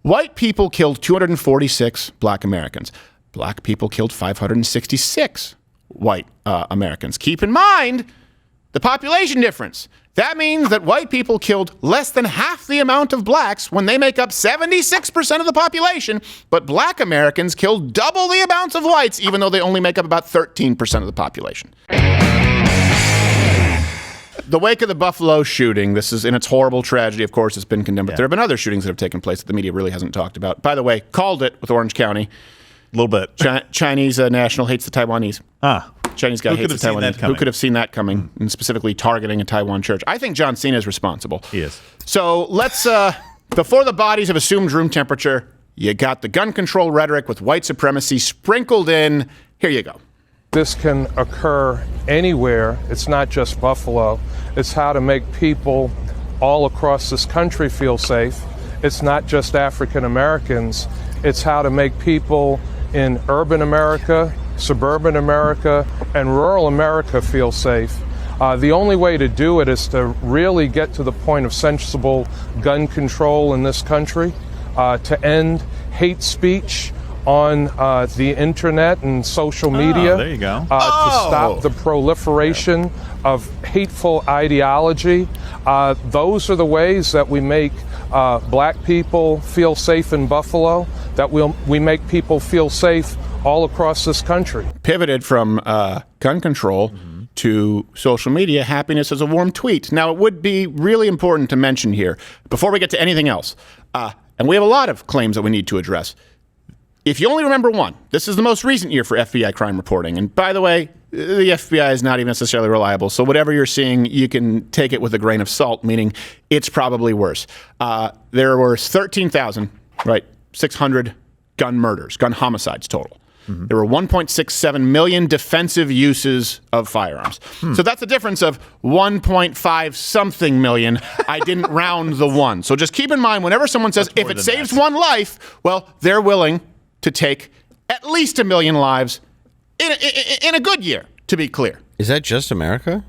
White people killed 246 black Americans. Black people killed 566 white Americans. Keep in mind the population difference. That means that white people killed less than half the amount of blacks when they make up 76% of the population, but black Americans killed double the amount of whites, even though they only make up about 13% of the population. The wake of the Buffalo shooting, this is in its horrible tragedy, of course, it's been condemned, but there have been other shootings that have taken place that the media really hasn't talked about. By the way, called it with Orange County. A little bit. Chinese national hates the Taiwanese. Chinese guy hates the Taiwanese. Who could have seen that coming, and specifically targeting a Taiwan church? I think John Cena is responsible. He is. So let's, before the bodies have assumed room temperature, you got the gun control rhetoric with white supremacy sprinkled in. Here you go. This can occur anywhere. It's not just Buffalo. It's how to make people all across this country feel safe. It's not just African Americans. It's how to make people in urban America, suburban America, and rural America feel safe. The only way to do it is to really get to the point of sensible gun control in this country, to end hate speech on the internet and social media. There you go. To stop the proliferation of hateful ideology. Those are the ways that we make black people feel safe in Buffalo, that we make people feel safe all across this country. Pivoted from gun control to social media, happiness is a warm tweet. Now, it would be really important to mention here, before we get to anything else, and we have a lot of claims that we need to address. If you only remember one, this is the most recent year for FBI crime reporting. And by the way, the FBI is not even necessarily reliable. So whatever you're seeing, you can take it with a grain of salt, meaning it's probably worse. There were 13,000, right, 600 gun murders, gun homicides total. There were 1.67 million defensive uses of firearms. So that's a difference of 1.5 something million. I didn't round the one. So just keep in mind, whenever someone says, if it saves one life, well, they're willing to take at least 1 million lives in a good year, to be clear. Is that just America?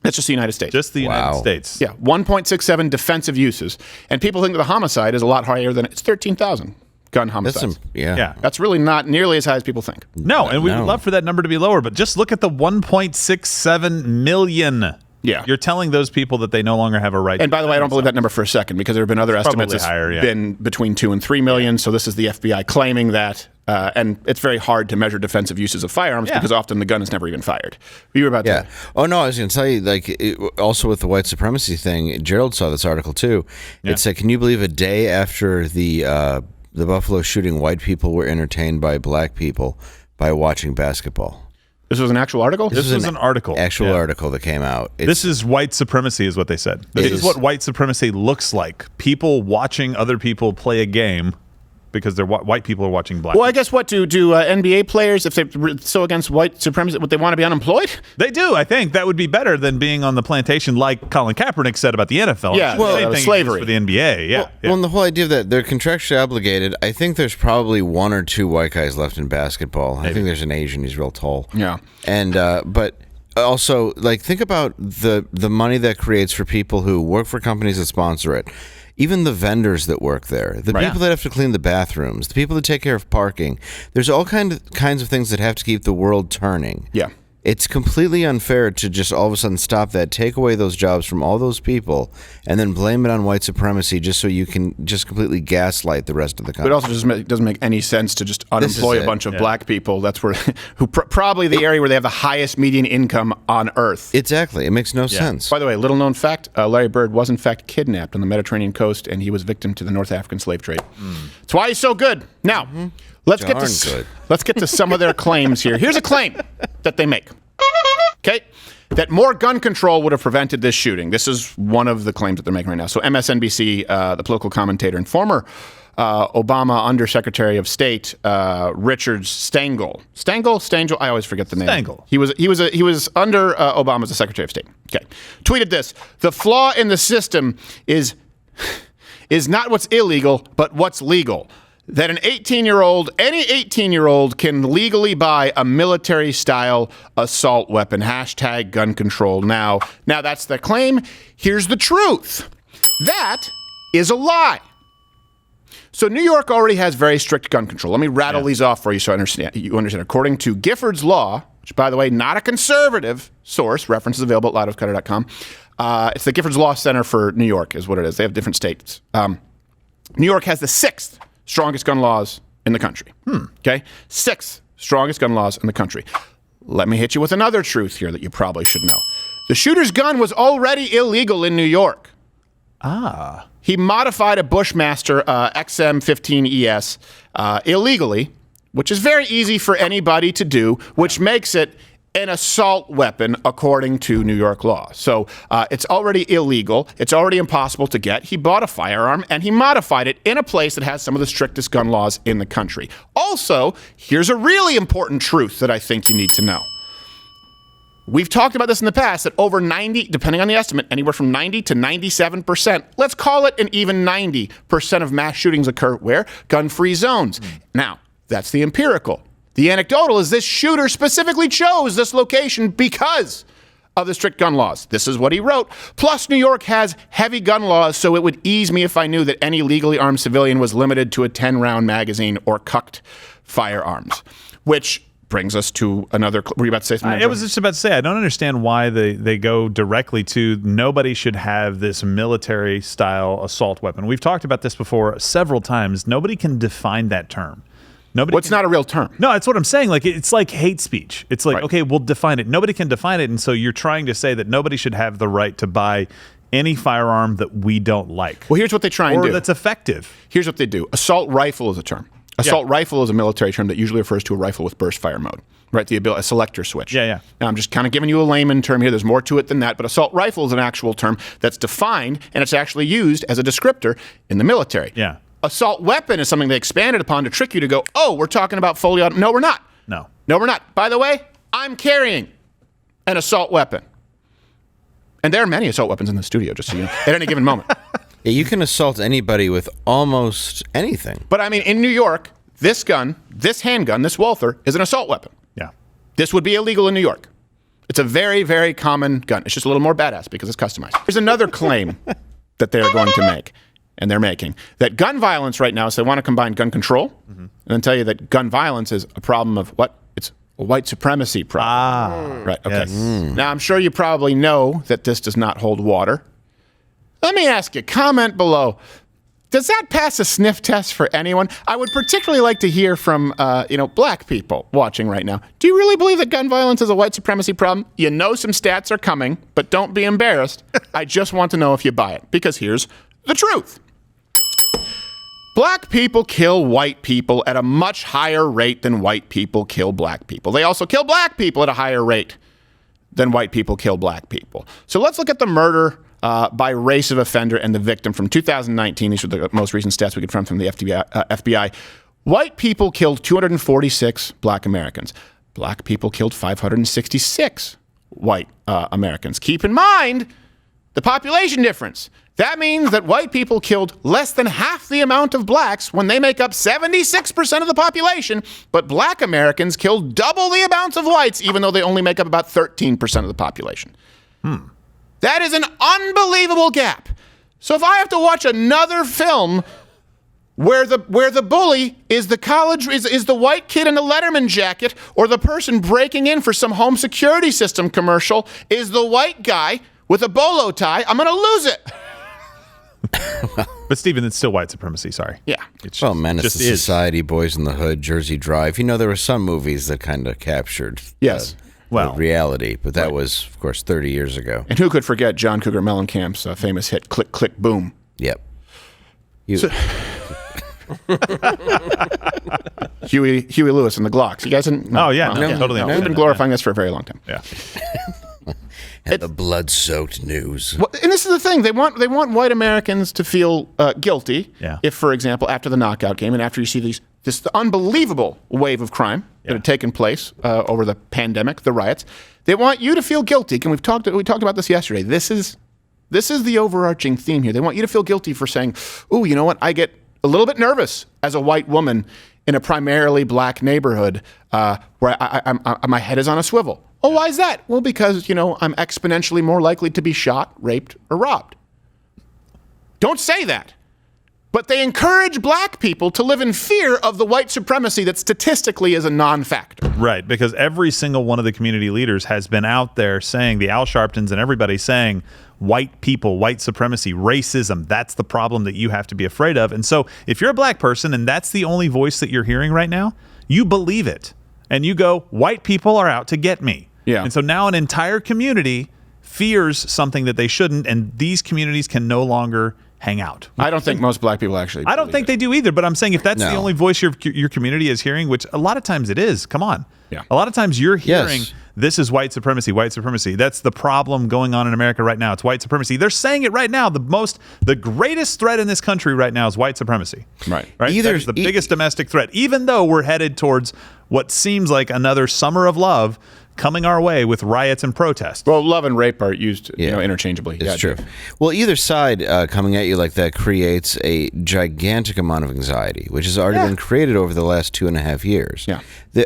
That's just the United States. Just the United States. Yeah, 1.67 defensive uses. And people think that the homicide is a lot higher than it's 13,000 gun homicides. That's really not nearly as high as people think. No, and we would love for that number to be lower, but just look at the 1.67 million. Yeah. You're telling those people that they no longer have a right to. And by the way, I don't believe that number for a second, because there have been other estimates that's been between 2 and 3 million. So this is the FBI claiming that. And it's very hard to measure defensive uses of firearms because often the gun is never even fired. You were about to. Oh, no, I was going to tell you, also with the white supremacy thing, Gerald saw this article too. It said, can you believe a day after the Buffalo shooting, white people were entertained by black people by watching basketball? This was an actual article? This was an article. Actual article that came out. This is white supremacy is what they said. This is what white supremacy looks like. People watching other people play a game because they're white people are watching black people. I guess what do NBA players, if they're so against white supremacy, would they want to be unemployed? They do. I think that would be better than being on the plantation like Colin Kaepernick said about the NFL. Yeah, well, slavery for the NBA. Well, and the whole idea of that they're contractually obligated. I think there's probably 1 or 2 white guys left in basketball. Maybe. I think there's an Asian. He's real tall. Yeah, and but also think about the money that creates for people who work for companies that sponsor it. Even the vendors that work there, the people that have to clean the bathrooms, the people that take care of parking. There's all kinds of things that have to keep the world turning. Yeah. It's completely unfair to just all of a sudden stop that, take away those jobs from all those people, and then blame it on white supremacy just so you can just completely gaslight the rest of the country. But it also doesn't make any sense to just unemploy a bunch of black people. That's where probably the area where they have the highest median income on Earth. Exactly. It makes no sense. By the way, little known fact, Larry Bird was in fact kidnapped on the Mediterranean coast, and he was victim to the North African slave trade. That's why he's so good. Now, let's get to some of their claims here. Here's a claim that they make. Okay, that more gun control would have prevented this shooting. This is one of the claims that they're making right now. So MSNBC, the political commentator and former Obama Undersecretary of State Richard Stengel. Stengel. I always forget the name. Stengel. He was under Obama as the Secretary of State. Okay, tweeted this: the flaw in the system is not what's illegal, but what's legal. That any 18-year-old can legally buy a military-style assault weapon. # gun control now. Now that's the claim. Here's the truth. That is a lie. So New York already has very strict gun control. Let me rattle these off for you so you understand. According to Gifford's Law, which, by the way, not a conservative source, references available at loudofcutter.com. It's the Gifford's Law Center for New York is what it is. They have different states. New York has the 6th strongest gun laws in the country. Okay? 6th strongest gun laws in the country. Let me hit you with another truth here that you probably should know. The shooter's gun was already illegal in New York. He modified a Bushmaster XM15ES illegally, which is very easy for anybody to do, which makes it an assault weapon according to New York law. So it's already illegal. It's already impossible to get. He bought a firearm and he modified it in a place that has some of the strictest gun laws in the country. Also, here's a really important truth that I think you need to know. We've talked about this in the past, that over 90, depending on the estimate, anywhere from 90 to 97%, let's call it an even 90% of mass shootings occur where? Gun-free zones. Now, that's the empirical. The anecdotal is this shooter specifically chose this location because of the strict gun laws. This is what he wrote. Plus, New York has heavy gun laws, so it would ease me if I knew that any legally armed civilian was limited to a 10-round magazine or cucked firearms, which brings us to another. Were you about to say something? I was just about to say, I don't understand why they go directly to nobody should have this military-style assault weapon. We've talked about this before several times. Nobody can define that term. It's not a real term. No, that's what I'm saying. Like, it's like hate speech. It's like, okay, we'll define it. Nobody can define it, and so you're trying to say that nobody should have the right to buy any firearm that we don't like. Well, here's what they try and do. Or that's effective. Here's what they do. Assault rifle is a term. Assault rifle is a military term that usually refers to a rifle with burst fire mode, right? A selector switch. Yeah. Now, I'm just kind of giving you a layman term here. There's more to it than that, but assault rifle is an actual term that's defined, and it's actually used as a descriptor in the military. Yeah. Assault weapon is something they expanded upon to trick you to go, oh, we're talking about fully automatic. No, we're not. No, we're not. By the way, I'm carrying an assault weapon. And there are many assault weapons in the studio, just so you know, at any given moment. Yeah, you can assault anybody with almost anything. But I mean, in New York, this gun, this handgun, this Walther, is an assault weapon. Yeah. This would be illegal in New York. It's a very, very common gun. It's just a little more badass because it's customized. There's another claim that they're going to make, and they're making, that gun violence right now, so they want to combine gun control, and then tell you that gun violence is a problem of what? It's a white supremacy problem. Right, okay. Yes. Now, I'm sure you probably know that this does not hold water. Let me ask you, comment below. Does that pass a sniff test for anyone? I would particularly like to hear from, black people watching right now. Do you really believe that gun violence is a white supremacy problem? You know some stats are coming, but don't be embarrassed. I just want to know if you buy it, because here's the truth. Black people kill white people at a much higher rate than white people kill black people. They also kill black people at a higher rate than white people kill black people. So let's look at the murder by race of offender and the victim from 2019. These are the most recent stats we could find from the FBI. White people killed 246 black Americans. Black people killed 566 white Americans. Keep in mind the population difference. That means that white people killed less than half the amount of blacks when they make up 76% of the population, but black Americans killed double the amounts of whites, even though they only make up about 13% of the population. That is an unbelievable gap. So if I have to watch another film where the bully is the white kid in a Letterman jacket, or the person breaking in for some home security system commercial is the white guy with a bolo tie, I'm going to lose it. But Stephen, it's still white supremacy. Sorry. Yeah. It's Menace just to Society, Boys in the Hood, Jersey Drive. There were some movies that kind of captured reality, but that was, of course, 30 years ago. And who could forget John Cougar Mellencamp's famous hit, Click, Click, Boom? Yep. Huey Lewis and the Glocks. You guys didn't? No, totally. We've been glorifying this for a very long time. Yeah. And the blood-soaked news. Well, and this is the thing. They want white Americans to feel guilty if, for example, after the knockout game and after you see this unbelievable wave of crime that had taken place over the pandemic, the riots, they want you to feel guilty. And we talked about this yesterday. This is the overarching theme here. They want you to feel guilty for saying, "Ooh, you know what? I get a little bit nervous as a white woman in a primarily black neighborhood where my head is on a swivel." Oh, why is that? Well, because, I'm exponentially more likely to be shot, raped, or robbed. Don't say that. But they encourage black people to live in fear of the white supremacy that statistically is a non-factor. Right, because every single one of the community leaders has been out there saying, the Al Sharptons and everybody saying, white people, white supremacy, racism, that's the problem that you have to be afraid of. And so if you're a black person and that's the only voice that you're hearing right now, you believe it. And you go, white people are out to get me. Yeah. And so now an entire community fears something that they shouldn't, and these communities can no longer hang out. I don't think most black people actually I don't think they do either, but I'm saying if that's the No. only voice your community is hearing, which a lot of times it is, come on. Yeah. A lot of times you're hearing, Yes. this is white supremacy, white supremacy. That's the problem going on in America right now. It's white supremacy. They're saying it right now. The greatest threat in this country right now is white supremacy. Right. Right? That is the biggest domestic threat, even though we're headed towards what seems like another summer of love coming our way with riots and protests. Well, love and rape are used interchangeably. It's Yeah, true. Jeff. Well, either side coming at you like that creates a gigantic amount of anxiety, which has already been created over the last 2.5 years. Yeah.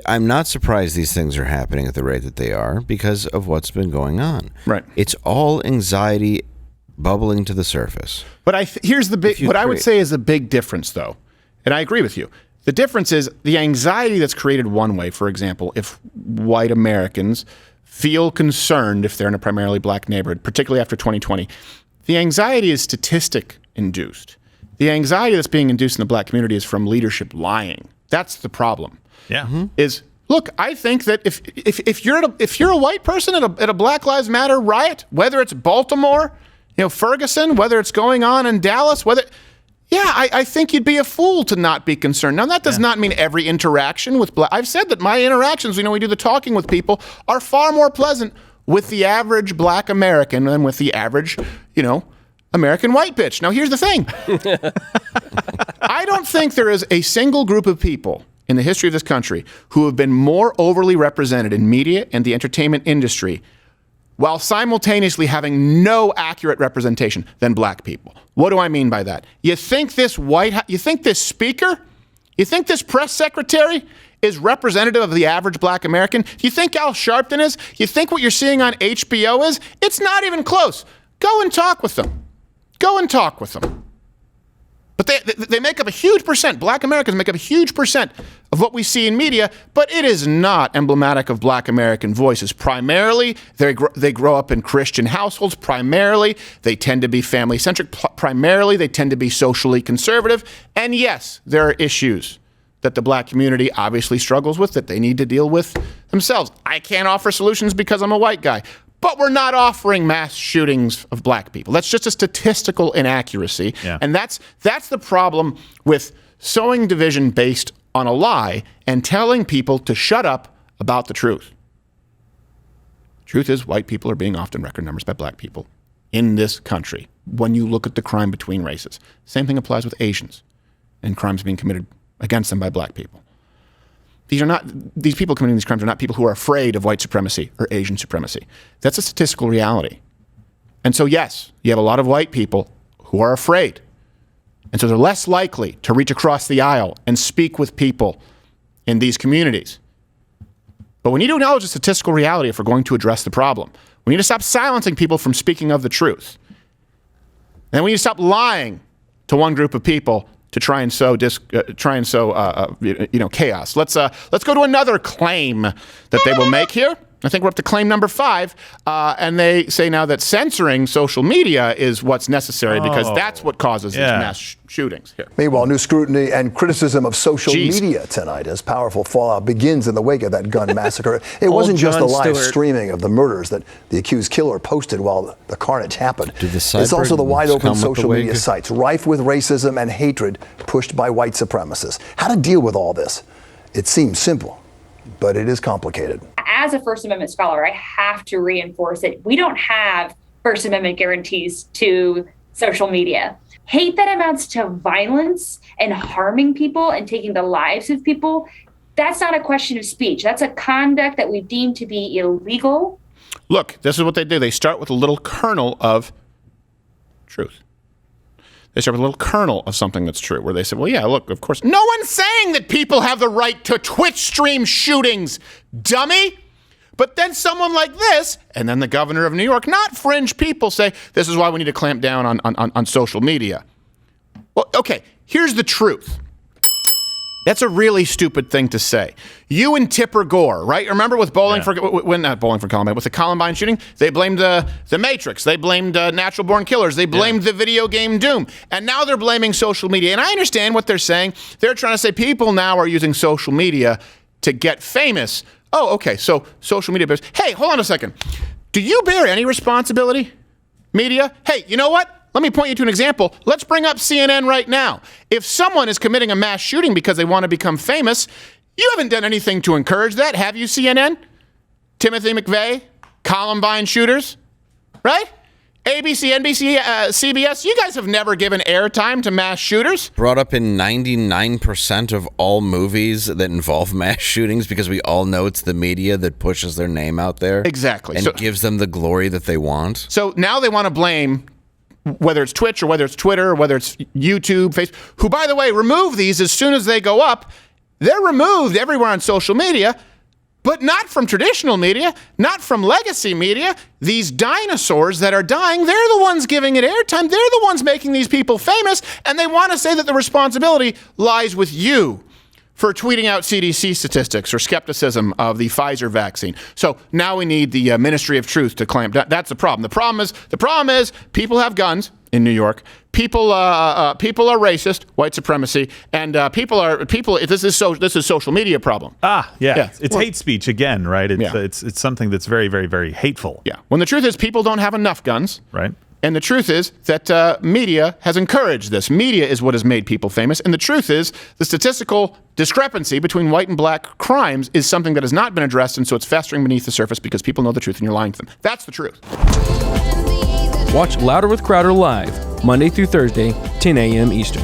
I'm not surprised these things are happening at the rate that they are because of what's been going on. Right. It's all anxiety bubbling to the surface. But here's the big, you what I would create- say is the big difference, though, and I agree with you. The difference is the anxiety that's created one way. For example, if white Americans feel concerned if they're in a primarily black neighborhood, particularly after 2020, the anxiety is statistic induced. The anxiety that's being induced in the black community is from leadership lying. That's the problem. Yeah. Is look, I think that if you're a white person at a Black Lives Matter riot, whether it's Baltimore, Ferguson, whether it's going on in Dallas, I think you'd be a fool to not be concerned. Now, that does not mean every interaction with black. I've said that my interactions, we do the talking with people, are far more pleasant with the average black American than with the average, American white bitch. Now, here's the thing. I don't think there is a single group of people in the history of this country who have been more overly represented in media and the entertainment industry while simultaneously having no accurate representation than black people. What do I mean by that? You think this speaker, you think this press secretary is representative of the average black American? You think Al Sharpton is? You think what you're seeing on HBO is? It's not even close. Go and talk with them. Go and talk with them. But they make up a huge percent. Black Americans make up a huge percent of what we see in media, but it is not emblematic of black American voices. Primarily, they grow up in Christian households. Primarily, they tend to be family-centric. Primarily, they tend to be socially conservative. And yes, there are issues that the black community obviously struggles with that they need to deal with themselves. I can't offer solutions because I'm a white guy. But we're not offering mass shootings of black people. That's just a statistical inaccuracy. Yeah. And that's the problem with sowing division based on a lie and telling people to shut up about the truth. Truth is, white people are being often record numbers by black people in this country when you look at the crime between races. Same thing applies with Asians and crimes being committed against them by black people. These people committing these crimes are not people who are afraid of white supremacy or Asian supremacy. That's a statistical reality. And so, yes, you have a lot of white people who are afraid. And so they're less likely to reach across the aisle and speak with people in these communities. But we need to acknowledge the statistical reality if we're going to address the problem. We need to stop silencing people from speaking of the truth. And we need to stop lying to one group of people to try and sow chaos. Let's go to another claim that they will make here. I think we're up to claim number 5, and they say now that censoring social media is what's necessary because that's what causes these mass shootings. Here. Meanwhile, new scrutiny and criticism of social media tonight as powerful fallout begins in the wake of that gun massacre. It wasn't just the live streaming of the murders that the accused killer posted while the carnage happened. It's also the wide open social media sites rife with racism and hatred pushed by white supremacists. How to deal with all this? It seems simple, but it is complicated. As a First Amendment scholar, I have to reinforce it. We don't have First Amendment guarantees to social media. Hate that amounts to violence and harming people and taking the lives of people, that's not a question of speech. That's a conduct that we deem to be illegal. Look, this is what they do. They start with a little kernel of truth. They start with a little kernel of something that's true, where they say, well, yeah, look, of course. No one's saying that people have the right to Twitch stream shootings, dummy. But then someone like this, and then the governor of New York, not fringe people, say, this is why we need to clamp down on social media. Well, okay, Here's the truth. That's a really stupid thing to say. You and Tipper Gore, right? Remember with not Bowling for Columbine, with the Columbine shooting, they blamed the Matrix. They blamed Natural Born Killers. They blamed the video game Doom. And now they're blaming social media. And I understand what they're saying. They're trying to say people now are using social media to get famous. Oh, okay. So social media bears. Hey, hold on a second. Do you bear any responsibility, media? Hey, you know what? Let me point you to an example. Let's bring up CNN right now. If someone is committing a mass shooting because they want to become famous, you haven't done anything to encourage that, have you, CNN? Timothy McVeigh, Columbine shooters, right? ABC, NBC, CBS, you guys have never given airtime to mass shooters. Brought up in 99% of all movies that involve mass shootings because we all know it's the media that pushes their name out there. Exactly. And gives them the glory that they want. So now they want to blame, whether it's Twitch or whether it's Twitter or whether it's YouTube, Facebook, who, by the way, remove these as soon as they go up. They're removed everywhere on social media, but not from traditional media, not from legacy media. These dinosaurs that are dying, they're the ones giving it airtime. They're the ones making these people famous, and they want to say that the responsibility lies with you for tweeting out CDC statistics or skepticism of the Pfizer vaccine. So now we need the Ministry of Truth to claim that's the problem. The problem is people have guns in New York. People are racist, white supremacy, and people. This is social media problem. It's hate speech again, right? It's something that's very, very, very hateful. Yeah. When the truth is, people don't have enough guns. Right. And the truth is that media has encouraged this. Media is what has made people famous. And the truth is the statistical discrepancy between white and black crimes is something that has not been addressed. And so it's festering beneath the surface because people know the truth and you're lying to them. That's the truth. Watch Louder with Crowder live, Monday through Thursday, 10 a.m. Eastern.